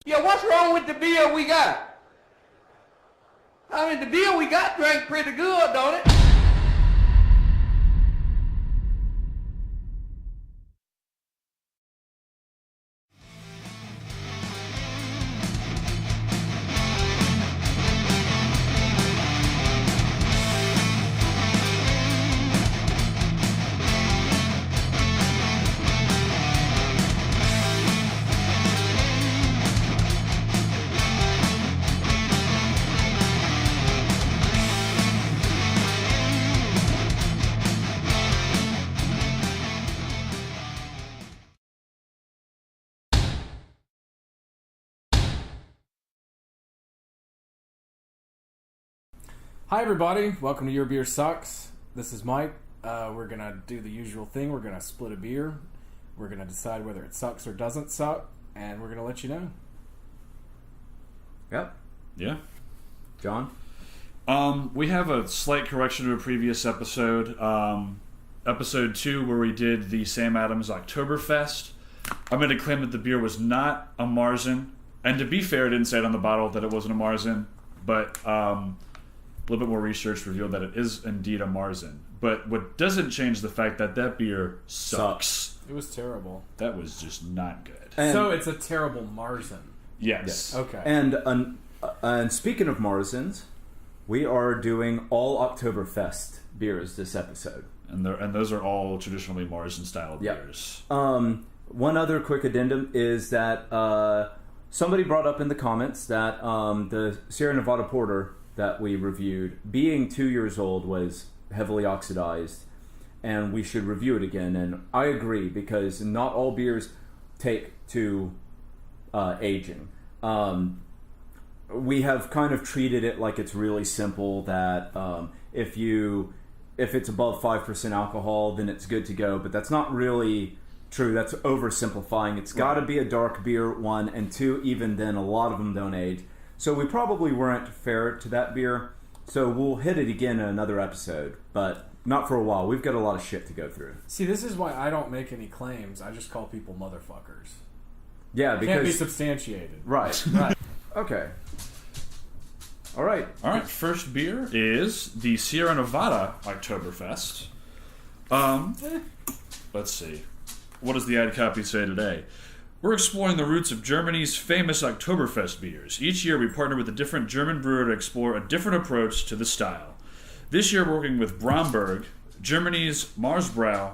Yeah, what's wrong with the beer we got? I mean, the beer we got drank pretty good, don't it? Hi everybody, welcome to Your Beer Sucks. This is Mike. We're going to do the usual thing. We're going to split a beer. We're going to decide whether it sucks or doesn't suck, and we're going to let you know. Yep. Yeah. John? We have a slight correction to a previous episode. Episode 2, where we did the Sam Adams Oktoberfest. I'm going to claim that the beer was not a Marzen. And to be fair, it didn't say it on the bottle that it wasn't a Marzen. But a little bit more research revealed that it is indeed a Marzen. But what doesn't change the fact that that beer sucks. It was terrible. That was just not good. So it's a terrible Marzen. Yes. Okay. And speaking of Marzens, we are doing all Oktoberfest beers this episode. And those are all traditionally Marzen-style beers. One other quick addendum is that somebody brought up in the comments that the Sierra Nevada Porter that we reviewed, being 2 years old, was heavily oxidized, and we should review it again. And I agree, because not all beers take to aging. We have kind of treated it like it's really simple, that if it's above 5% alcohol, then it's good to go, but that's not really true. That's oversimplifying. It's got to be a dark beer, one, and two, even then, a lot of them don't age. So we probably weren't fair to that beer. So we'll hit it again in another episode, but not for a while. We've got a lot of shit to go through. See, this is why I don't make any claims. I just call people motherfuckers. Yeah, because... Can't be substantiated. Right, right. Okay. All right. First beer is the Sierra Nevada Oktoberfest. Let's see. What does the ad copy say today? We're exploring the roots of Germany's famous Oktoberfest beers. Each year we partner with a different German brewer to explore a different approach to the style. This year we're working with Bromberg, Germany's Mahrs Bräu,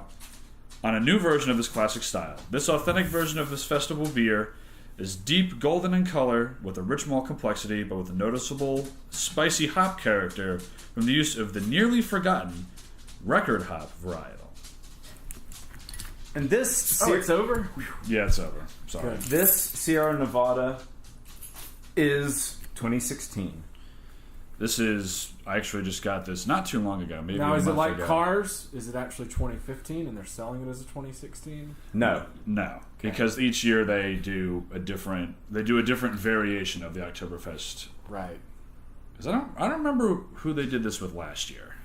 on a new version of this classic style. This authentic version of this festival beer is deep golden in color with a rich malt complexity, but with a noticeable spicy hop character from the use of the nearly forgotten record hop varietal. And this... it's over? Yeah, it's over. Sorry. Good. This Sierra Nevada is 2016. This is... I actually just got this not too long ago. Maybe Now, a is it month like ago. Cars? Is it actually 2015 and they're selling it as a 2016? No. No, because each year they do a different variation of the Oktoberfest. Right. Because I don't remember who they did this with last year.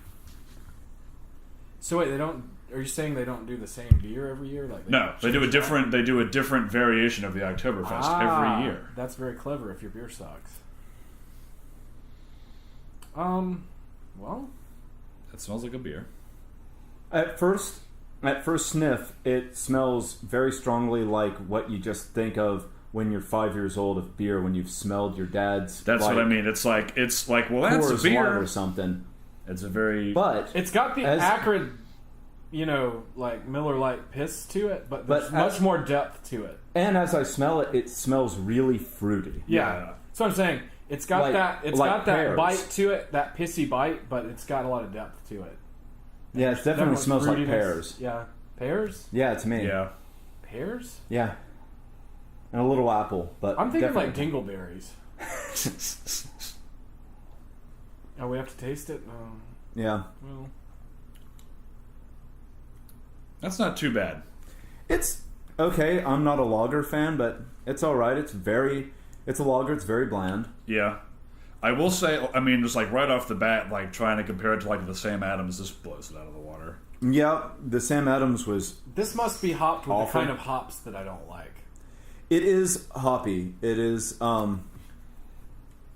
So wait, they don't... Are you saying they don't do the same beer every year? Like No, they do a different variation of the Oktoberfest every year. That's very clever if your beer sucks. Well, That smells like a beer. At first sniff, it smells very strongly like what you just think of when you're 5 years old of beer, when you've smelled your dad's... That's what I mean. It's like well, that's Coors a beer Light or something. It's a very... But it's got the acrid, like Miller Lite piss to it, but there's much more depth to it. And as I smell it, it smells really fruity. Yeah. So I'm saying it's got that pears. bite to it, that pissy bite, but it's got a lot of depth to it. Yeah, it definitely smells like pears. Yeah. Pears? Yeah, to me. Yeah. Pears? Yeah. And a little apple, but I'm thinking like definitely. dingleberries. Oh, we have to taste it? Yeah. Well, That's not too bad. It's okay. I'm not a lager fan, but it's all right. It's a lager. It's very bland. Yeah. I will say, I mean, just like right off the bat, like trying to compare it to like the Sam Adams, this blows it out of the water. Yeah, the Sam Adams was... this must be hopped with awful. the kind of hops that I don't like. It is hoppy. It is.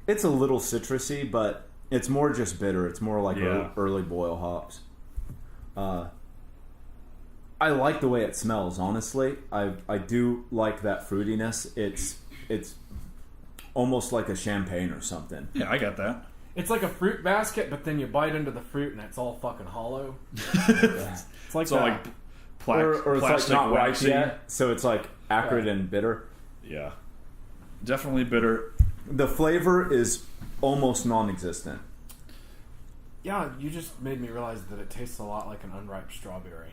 It's a little citrusy, but it's more just bitter. It's more like early boil hops. I like the way it smells. Honestly, I do like that fruitiness. It's almost like a champagne or something. Yeah, I got that. It's like a fruit basket, but then you bite into the fruit and it's all fucking hollow. It's like It's all like or it's like plastic not ripe waxy. yet, so it's like acrid and bitter. Yeah, definitely bitter. The flavor is almost non-existent. Yeah, you just made me realize that it tastes a lot like an unripe strawberry.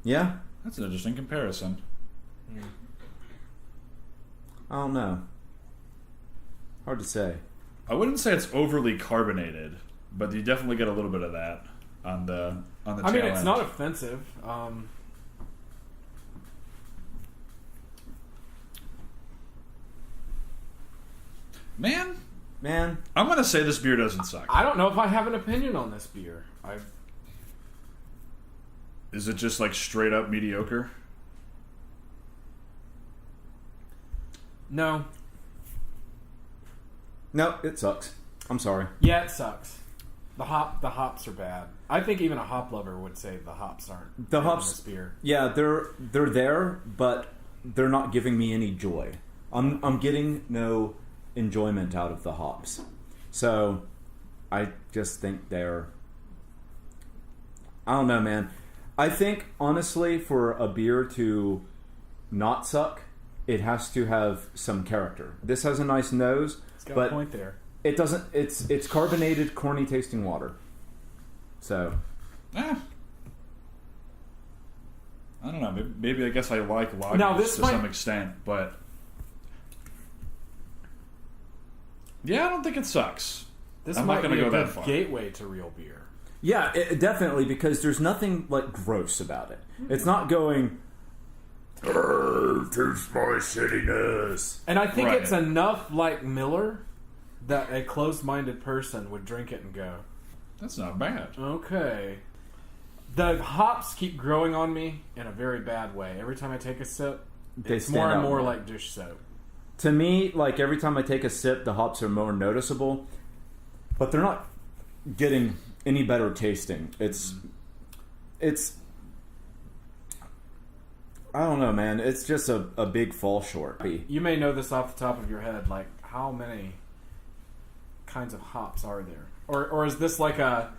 Yeah, That's an interesting comparison. I don't know. Hard to say. I wouldn't say it's overly carbonated, but you definitely get a little bit of that on the tail I mean, it's end. not offensive. Man, Man, I'm gonna say this beer doesn't suck. I don't know if I have an opinion on this beer. Is it just like straight up mediocre? No. no, it sucks. I'm sorry. Yeah, it sucks. The hops are bad. I think even a hop lover would say the hops aren't The good in hops- this beer. Yeah, they're there, but they're not giving me any joy. I'm getting no enjoyment out of the hops. So I just think they're, I don't know, man. I think honestly for a beer to not suck, it has to have some character. This has a nice nose, It's got but a point there. it doesn't. It's carbonated, corny tasting water. So I don't know. Maybe I guess I like lagers Now, this to might- some extent, but yeah, I don't think it sucks. This I'm might not gonna be go a that good far. gateway to real beer. yeah, definitely, because there's nothing like gross about it. It's not going. Taste my shittiness. And I think Right. it's enough like Miller that a closed-minded person would drink it and go, That's not bad. okay. The hops keep growing on me in a very bad way. Every time I take a sip, They it's stand more and out more more. like dish soap. To me, like every time I take a sip, the hops are more noticeable, but they're not getting any better tasting. It's I don't know, man. It's just a big fall short. You may know this off the top of your head, like how many kinds of hops are there? Or is this like a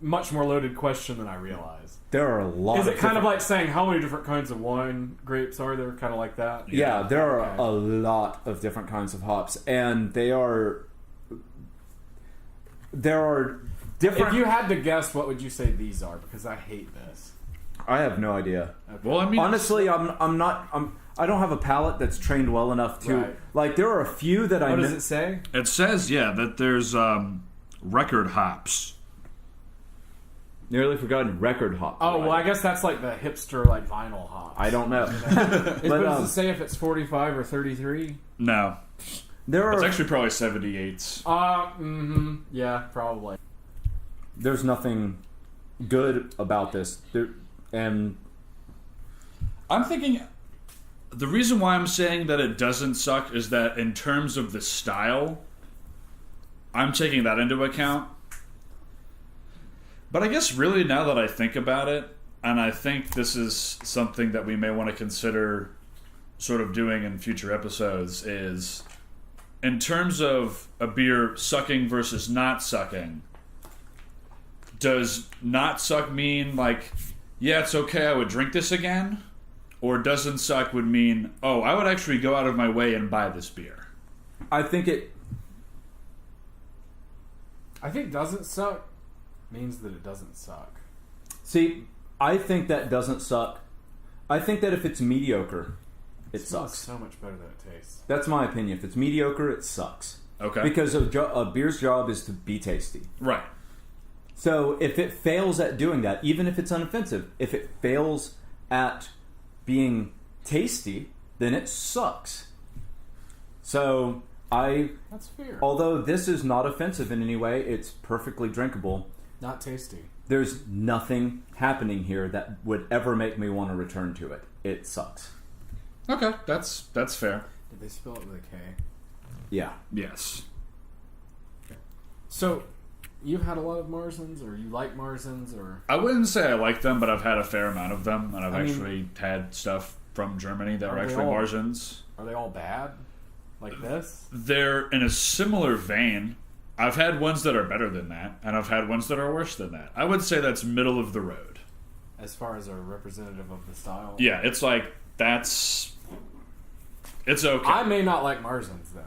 much more loaded question than I realized? There are a lot. Is it kind of different- like saying how many different kinds of wine grapes are there? Kind of like that? Yeah, there are Okay. a lot of different kinds of hops, and there are different. If you had to guess, what would you say these are? Because I hate this. I have no idea. Well, I mean, Honestly, I don't have a palate that's trained well enough to Right. like. There are a few that I What does know. it say? it says that there's record hops. Nearly forgotten record hop. Oh, well, I guess that's like the hipster, like vinyl hops. I don't know. But but does it say if it's 45 or 33? No, there it's are. actually probably 78s. Yeah, probably. There's nothing good about this, and I'm thinking the reason why I'm saying that it doesn't suck is that in terms of the style, I'm taking that into account. But I guess really now that I think about it, and I think this is something that we may want to consider sort of doing in future episodes, is in terms of a beer sucking versus not sucking, does not suck mean like, yeah, it's okay, I would drink this again? Or doesn't suck would mean, oh, I would actually go out of my way and buy this beer? I think it. I think doesn't suck means that it doesn't suck. See, I think that doesn't suck. I think that if it's mediocre, it smells sucks. so much better than it tastes. That's my opinion. If it's mediocre, it sucks. Okay. Because a beer's job is to be tasty. Right. So if it fails at doing that, even if it's unoffensive, if it fails at being tasty, then it sucks. So That's fair. although this is not offensive in any way, it's perfectly drinkable. Not tasty. There's nothing happening here that would ever make me want to return to it. It sucks. Okay, that's fair. Did they spell it with a K? Yeah. Yes. So, you've had a lot of Marzens, or you like Marzens, or... I wouldn't say I like them, but I've had a fair amount of them, and I've I mean, actually had stuff from Germany that Are were they actually all- Marzens. Are they all bad? Like this? They're in a similar vein. I've had ones that are better than that, and I've had ones that are worse than that. I would say that's middle of the road. As far as a representative of the style? Yeah, it's like, it's okay. I may not like Marzens, then.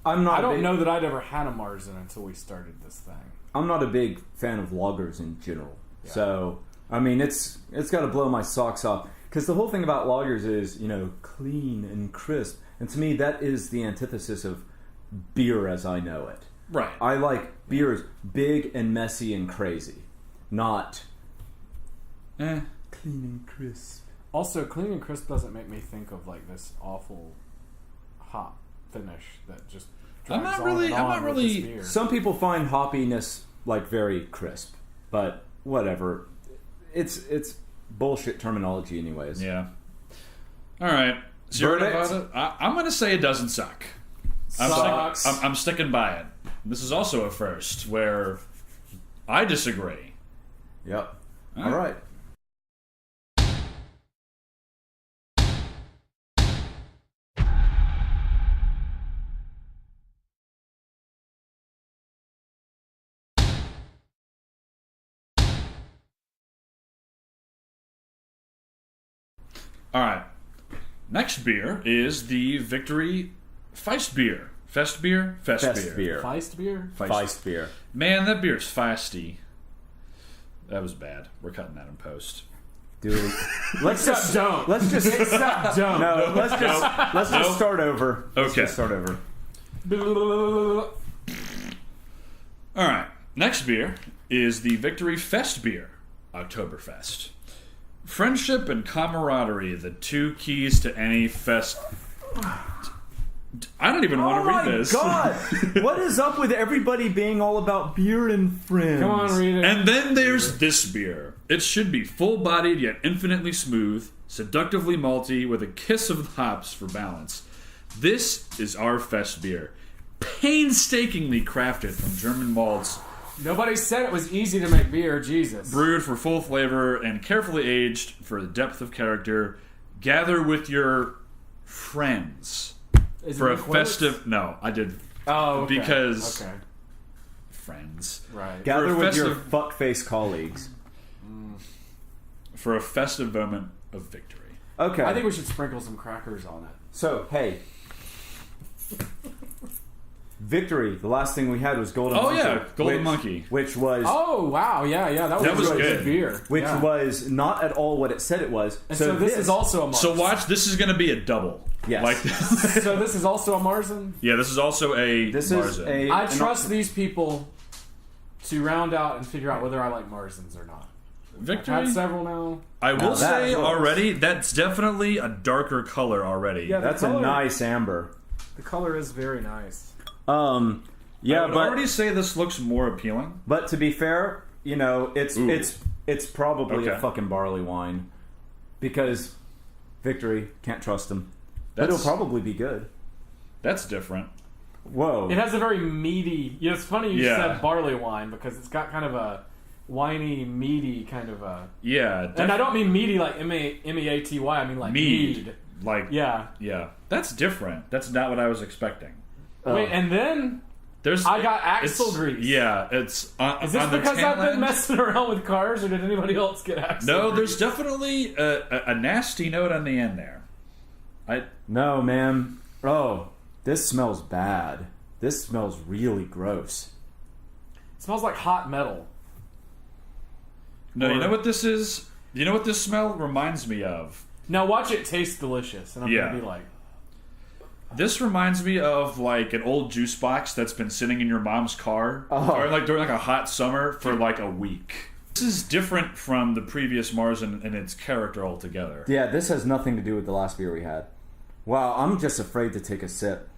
I'm not. I don't know that I'd ever had a Marzen until we started this thing. I'm not a big fan of lagers in general. Yeah. So, I mean, it's got to blow my socks off. Because the whole thing about lagers is, clean and crisp. And to me, that is the antithesis of beer as I know it. Right. I like beers big and messy and crazy. Not clean and crisp. Also, clean and crisp doesn't make me think of like this awful hop finish that just I'm drags not on really- and I'm on not with really- this beer. Some people find hoppiness like very crisp. But whatever. It's bullshit terminology anyways. Yeah. All right. Zero Verdict? Nevada. I'm going to say it doesn't suck. Sucks. I'm sticking by it. This is also a first where I disagree. Yep. All All right. All right. Next beer is the Victory Festbier. Festbier? Festbier. Feist beer? Festbier. Man, that beer's feisty. That was bad. We're cutting that in post. Dude, let's just don't. let's just Except don't. no. Let's just Nope. start over. Let's Okay. just start over. All right. Next beer is the Victory Festbier Oktoberfest. Friendship and camaraderie, the two keys to any fest. I don't even want to read this. God! What is up with everybody being all about beer and friends? Come on, read it. And then there's this beer. It should be full-bodied yet infinitely smooth, seductively malty, with a kiss of hops for balance. This is our fest beer, painstakingly crafted from German malts, Nobody said it was easy to make beer, Jesus. brewed for full flavor and carefully aged for the depth of character. Gather with your friends Is for it a in quotes? festive. No, I did Oh, okay. because- Okay, friends right. Gather For a with your festive- fuckface colleagues. for a festive moment of victory. Okay. I think we should sprinkle some crackers on it. So, hey. Victory. The last thing we had was Golden Oh, Monkey. yeah, Golden which- Monkey. Which was Oh, wow, yeah, that was was really good. beer. which Yeah. was not at all what it said it was. And so this is also a Marzen. So watch, this is going to be a double. Yes. Like So this is also a Marzen? yeah, this is also a This Marzen. is a I trust these people to round out and figure out whether I like Marzens or not. Victory. I've had several now. I will Now that say works. already, that's definitely a darker color already. Yeah, That's the a color- nice amber. The color is very nice. Yeah, I would but already say this looks more appealing. but to be fair, it's Ooh. it's probably a Okay. fucking barley wine because Victory can't trust him. But That's, it'll probably be good. that's different. Whoa. It has a very meaty... It's funny you Yeah. said barley wine because it's got kind of a winey, meaty kind of a... Yeah, And I don't mean meaty like M-E-A-T-Y. I mean like mead. Like Yeah. that's different. That's not what I was expecting. Wait, and then There's I got it's- axle grease. Yeah, it's on, Is this on the because tail I've been end. messing around with cars, or did anybody else get axle No, grease? there's definitely a nasty note on the end there. No, man. Oh, this smells bad. This smells really gross. It smells like hot metal. No, you Or- know what this is? You know what this smell reminds me of? Now watch it taste delicious, and I'm Yeah. gonna be like, This reminds me of like an old juice box that's been sitting in your mom's car, Oh. or like during like a hot summer for like a week. This is different from the previous Marzen and its character altogether. Yeah, this has nothing to do with the last beer we had. Wow, I'm just afraid to take a sip.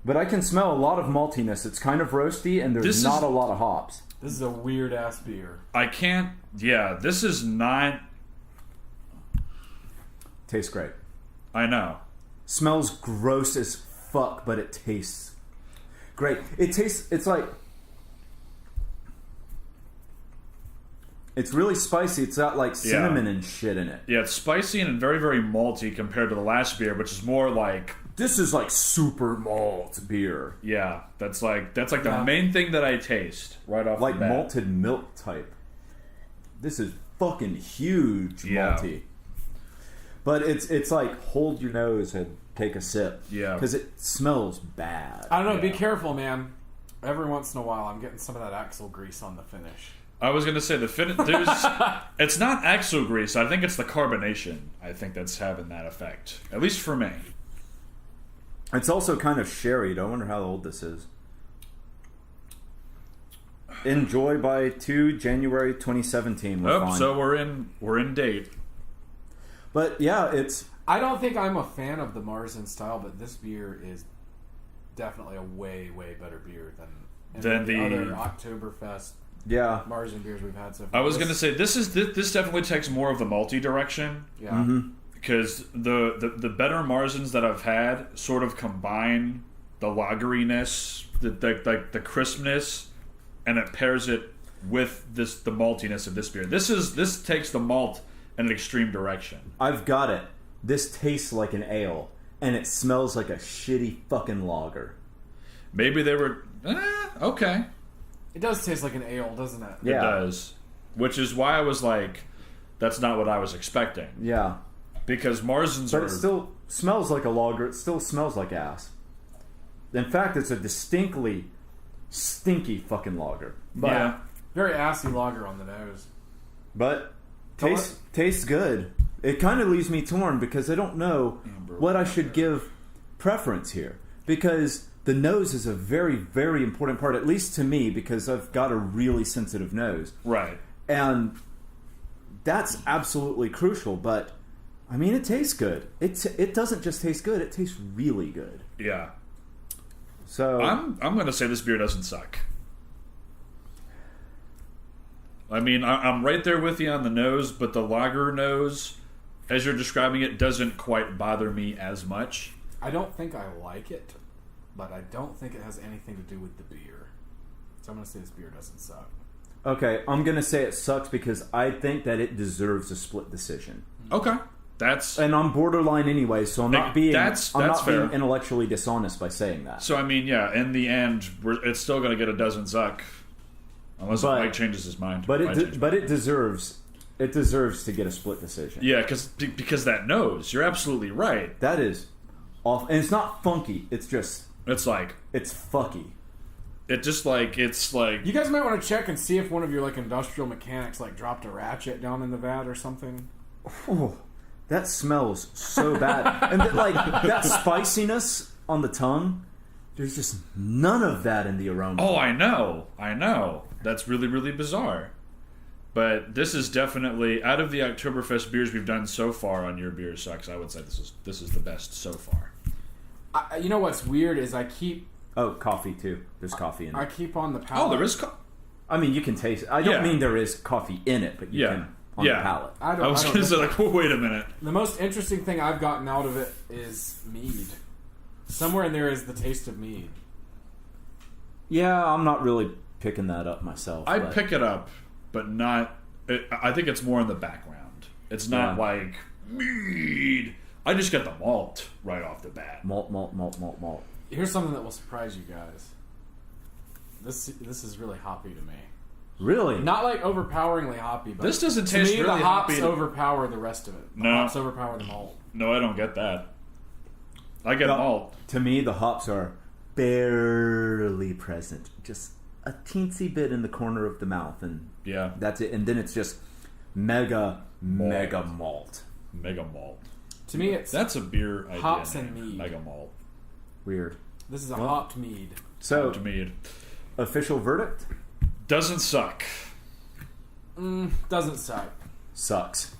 But I can smell a lot of maltiness. It's kind of roasty, and there's This not is- a lot of hops. this is a weird ass beer. I can't. Yeah, this is not. Tastes great. I know. Smells gross as fuck, but it tastes great. It's like, it's really spicy. It's got like cinnamon and shit in it. Yeah, it's spicy and very, very malty compared to the last beer, which is more like... This is like super malt beer. Yeah, that's like the main thing that I taste right off Like the bat. malted milk type. This is fucking huge malty. But it's like, hold your nose and take a sip. Yeah. Because it smells bad. I don't know. Be careful, man. Every once in a while, I'm getting some of that axle grease on the finish. I was going to say, it's not axle grease. I think it's the carbonation. I think that's having that effect. At least for me. It's also kind of sherried. I wonder how old this is. Enjoy by 2 January 2017. So we're in date. But yeah, it's... I don't think I'm a fan of the Mahrs style, but this beer is definitely a way, way better beer than the other Oktoberfest Mahrs beers we've had so far. I was going to say, this definitely takes more of the malty direction. Yeah. Mm-hmm. Because the better Mahrs that I've had sort of combine the lageriness, the crispness, and it pairs it with the maltiness of this beer. This takes the malt in an extreme direction. I've got it. This tastes like an ale, and it smells like a shitty fucking lager. Maybe they were... okay. It does taste like an ale, doesn't it? Yeah. It does. Which is why I was like, that's not what I was expecting. Yeah. Because Mahrs But it still smells like a lager. It still smells like ass. In fact, it's a distinctly stinky fucking lager. But, yeah. Very assy lager on the nose. But tastes good. It kind of leaves me torn because I don't know what I should give preference here. Because the nose is a very, very important part, at least to me, because I've got a really sensitive nose. Right. And that's absolutely crucial, but... I mean, it tastes good. It doesn't just taste good; it tastes really good. Yeah. So I'm going to say this beer doesn't suck. I mean, I'm right there with you on the nose, but the lager nose, as you're describing it, doesn't quite bother me as much. I don't think I like it, but I don't think it has anything to do with the beer. So I'm going to say this beer doesn't suck. okay, I'm gonna say it sucks because I think that it deserves a split decision. Okay. And I'm borderline anyway, so I'm not being that's being fair. intellectually dishonest by saying that. So I mean, yeah, in the end, it's still going to get a doesn't suck, unless Mike changes his mind. But it deserves to get a split decision. Yeah, because that nose, you're absolutely right. That is off, and it's not funky. It's just It's like it's fucky. it's like You guys might want to check and see if one of your like industrial mechanics like dropped a ratchet down in the vat or something. Oh, that smells so bad, and that spiciness on the tongue. There's just none of that in the aroma. Oh, I know. That's really, really bizarre. But this is definitely, out of the Oktoberfest beers we've done so far on Your Beer Sucks, I would say this is the best so far. You know what's weird is I keep... Oh, coffee too. There's coffee in it. I keep on the palate. Oh, there is I mean, you can taste it. I don't mean there is coffee in it, but you can on the palate. I was going to say, like, wait a minute. The most interesting thing I've gotten out of it is mead. Somewhere in there is the taste of mead. Yeah, I'm not really picking that up myself. I pick it up, but not... I think it's more in the background. It's not like mead. I just get the malt right off the bat. Malt. Here's something that will surprise you guys. This is really hoppy to me. Really? Not like overpoweringly hoppy, but This doesn't to taste me, really the hops hoppy. overpower the rest of it. The No. hops overpower the malt. No, I don't get that. I get malt. To me, the hops are barely present. Just a teensy bit in the corner of the mouth, and Yeah. that's it. And then it's just mega malt. Mega malt. To me, it's That's a beer idea. hops name. and mead. Mega malt. Weird. This is a hopped mead. So, To mead. official verdict? Doesn't suck. Doesn't suck. Sucks.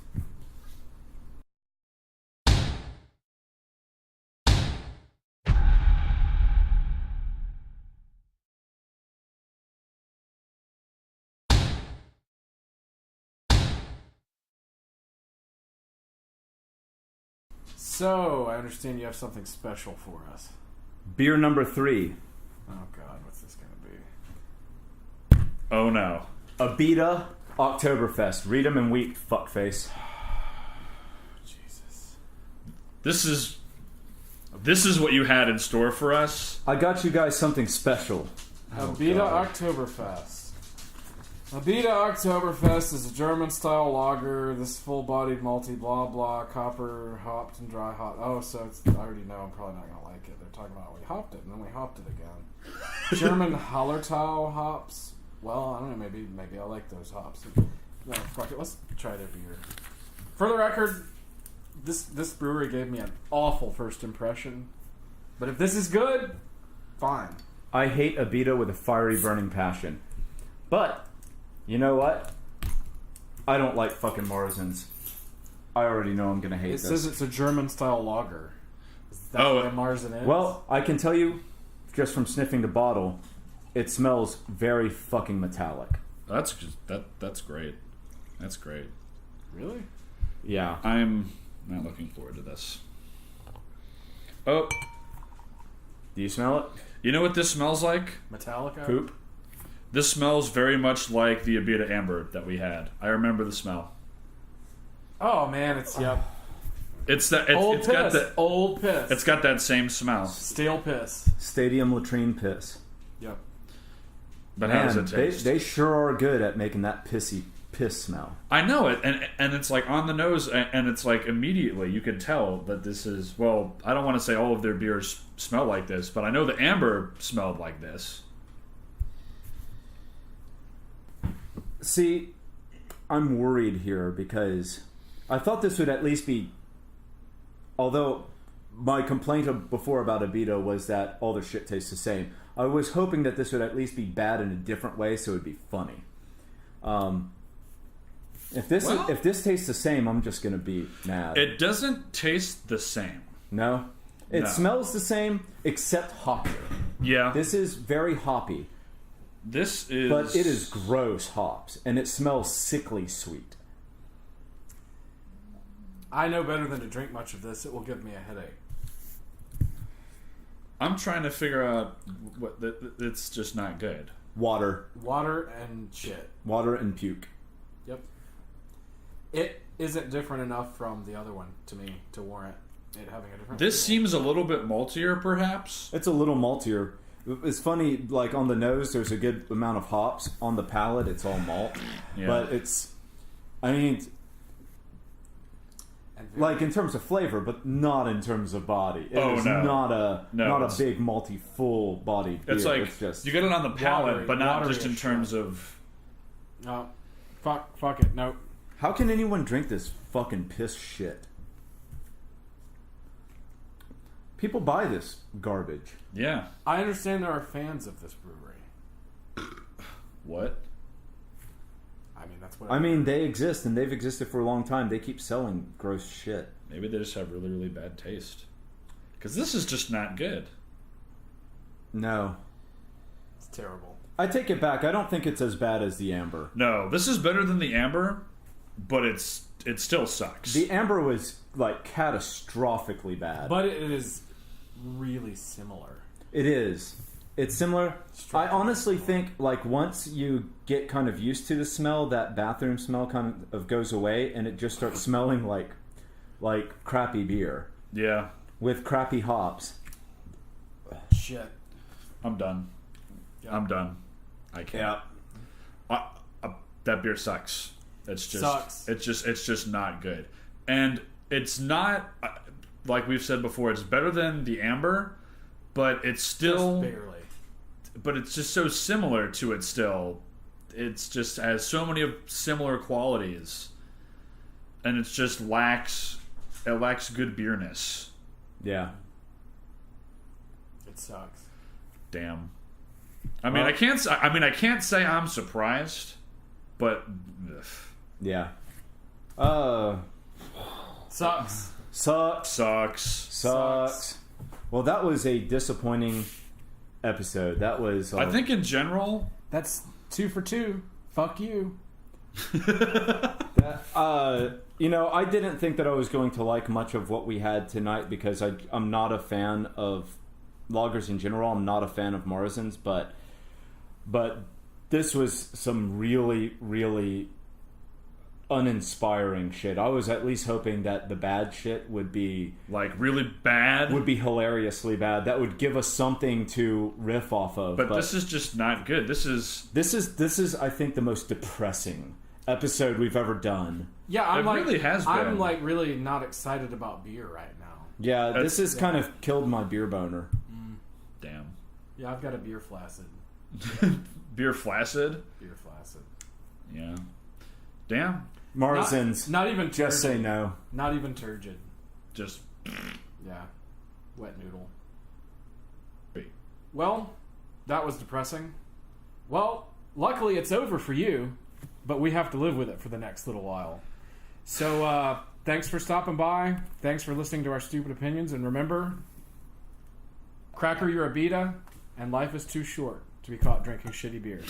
So, I understand you have something special for us. Beer number 3. Oh God, what's this gonna be? Oh no. Abita Oktoberfest. Read 'em and weep, fuckface. Jesus. This is what you had in store for us. I got you guys something special. Abita God. Oktoberfest. Abita Oktoberfest is a German-style lager. This full-bodied malty, blah blah, copper hopped and dry hop. Oh, so it's, I already know I'm probably not gonna like it. They're talking about we hopped it and then we hopped it again. German Hallertau hops. Well, I don't know. Maybe I like those hops. No, fuck it. Let's try their beer. For the record, this brewery gave me an awful first impression. But if this is good, fine. I hate Abita with a fiery, burning passion. But, you know what? I don't like fucking Marzens. I already know I'm gonna hate It this. says it's a German-style lager. Is that Oh. what a Marzen is? Well, I can tell you, just from sniffing the bottle, it smells very fucking metallic. That's great. That's great. Really? Yeah. I'm not looking forward to this. Oh, Do you smell it? you know what this smells like? Metallica? Poop? This smells very much like the Abita Amber that we had. I remember the smell. Oh, man, it's, yep. It's that. Old It's piss. got that. Old piss. It's got that same smell. Stale piss. Stadium latrine piss. Yep. But how does Man, it taste? they sure are good at making that pissy piss smell. I know it, and it's like on the nose, and it's like immediately you could tell that this is. Well, I don't want to say all of their beers smell like this, but I know the Amber smelled like this. See, I'm worried here because I thought this would at least be. Although my complaint before about Abita was that all their shit tastes the same, I was hoping that this would at least be bad in a different way, so it'd be funny. If this tastes the same, I'm just gonna be mad. It doesn't taste the same. No, it No. smells the same except hoppier. Yeah, This is very hoppy, this is. but it is gross hops, and it smells sickly sweet. I know better than to drink much of this. It will give me a headache. I'm trying to figure out what. It's just not good. Water Water and shit. and puke. Yep. It isn't different enough from the other one to me to warrant it having a different. This seems a little bit maltier, perhaps. It's a little maltier. It's funny, like on the nose, there's a good amount of hops. On the palate, it's all malt. Yeah. But it's, I mean, And very- like in terms of flavor, but not in terms of body. It Oh, is no. not a No, not it's- a big malty, full bodied beer. It's like it's just you get it on the palate, watery- but not watery just in as terms shit. of. No. Fuck it. No. how can anyone drink this fucking piss shit? People buy this garbage. Yeah. I understand there are fans of this brewery. What? I mean, that's what I mean, they exist and they've existed for a long time. They keep selling gross shit. Maybe they just have really, really bad taste. Because this is just not good. No. It's terrible. I take it back. I don't think it's as bad as the Amber. No, this is better than the Amber, but it still sucks. The Amber was like catastrophically bad. But it is really similar. It is. It's similar. I honestly think like once you get kind of used to the smell, that bathroom smell kind of goes away, and it just starts smelling like crappy beer Yeah, with crappy hops. Shit. I'm done. Yeah. I'm done. I can't. That beer sucks. It's just Sucks. It's just not good. And it's not like we've said before. It's better than the Amber, but it's still. Just barely. But it's just so similar to it still. It's just has so many of similar qualities, and it just lacks good beerness. Yeah. It sucks. Damn. I mean, I can't say I'm surprised, but ugh, Yeah. Sucks. sucks. Well, that was a disappointing episode. That was. I think in general, That's 2 for 2. Fuck you. that I didn't think that I was going to like much of what we had tonight because I'm not a fan of lagers in general. I'm not a fan of Marzens, but this was some really, really uninspiring shit. I was at least hoping that the bad shit would be like really bad, would be hilariously bad. That would give us something to riff off of. But this is just not good. This is I think the most depressing episode we've ever done. Yeah, really has been. I'm like really not excited about beer right now. Yeah, this has kind of killed my beer boner. Damn. Yeah, I've got a beer flaccid. Beer flaccid? Beer flaccid. Yeah. Damn. Marzens. Not even turgid. Just say no. Not even turgid. Just. Yeah. Wet noodle. Wait. Well, that was depressing. Well, luckily it's over for you, but we have to live with it for the next little while. So, thanks for stopping by. Thanks for listening to our stupid opinions. And remember, Cracker, you're Abita, and life is too short to be caught drinking shitty beer.